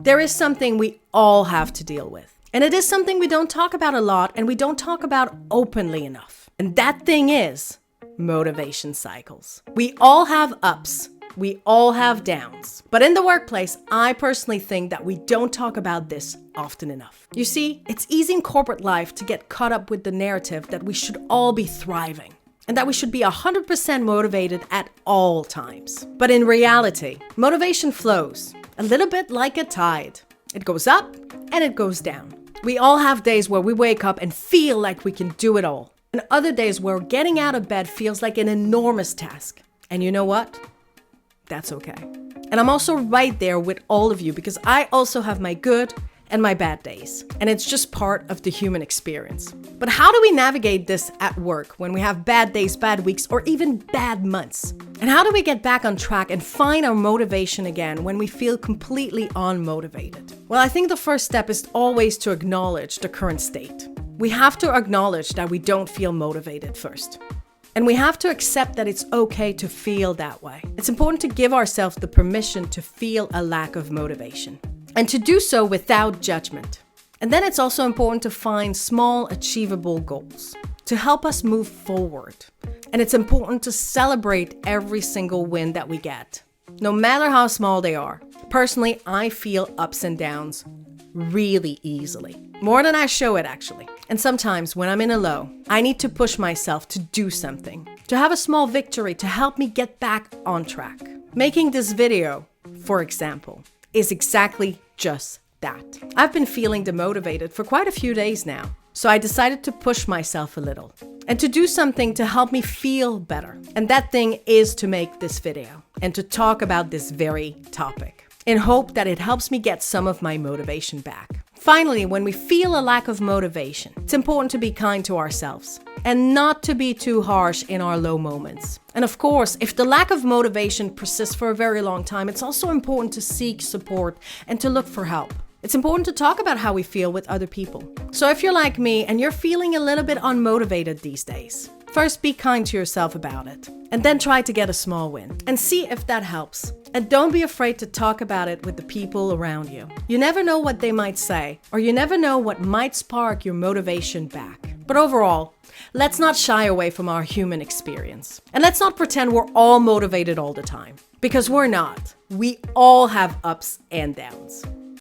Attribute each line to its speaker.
Speaker 1: there is something we all have to deal with. And it is something we don't talk about a lot and we don't talk about openly enough. And that thing is motivation cycles. We all have ups. We all have downs. But in the workplace, I personally think that we don't talk about this often enough. You see, it's easy in corporate life to get caught up with the narrative that we should all be thriving and that we should be 100% motivated at all times. But in reality, motivation flows a little bit like a tide. It goes up and it goes down. We all have days where we wake up and feel like we can do it all, and other days where getting out of bed feels like an enormous task. And you know what? That's okay. And I'm also right there with all of you because I also have my good and my bad days. And it's just part of the human experience. But how do we navigate this at work when we have bad days, bad weeks, or even bad months? And how do we get back on track and find our motivation again when we feel completely unmotivated? Well, I think the first step is always to acknowledge the current state. We have to acknowledge that we don't feel motivated first. And we have to accept that it's okay to feel that way. It's important to give ourselves the permission to feel a lack of motivation and to do so without judgment. And then it's also important to find small, achievable goals to help us move forward. And it's important to celebrate every single win that we get, no matter how small they are. Personally, I feel ups and downs really easily. More than I show it, actually. And sometimes when I'm in a low, I need to push myself to do something, to have a small victory to help me get back on track. Making this video, for example, is exactly just that. I've been feeling demotivated for quite a few days now, so I decided to push myself a little and to do something to help me feel better. And that thing is to make this video and to talk about this very topic, in hope that it helps me get some of my motivation back. Finally, when we feel a lack of motivation, it's important to be kind to ourselves and not to be too harsh in our low moments. And of course, if the lack of motivation persists for a very long time, it's also important to seek support and to look for help. It's important to talk about how we feel with other people. So if you're like me and you're feeling a little bit unmotivated these days, first be kind to yourself about it. And then try to get a small win and see if that helps. And don't be afraid to talk about it with the people around you. You never know what they might say, or you never know what might spark your motivation back. But overall, let's not shy away from our human experience. And let's not pretend we're all motivated all the time, because we're not. We all have ups and downs.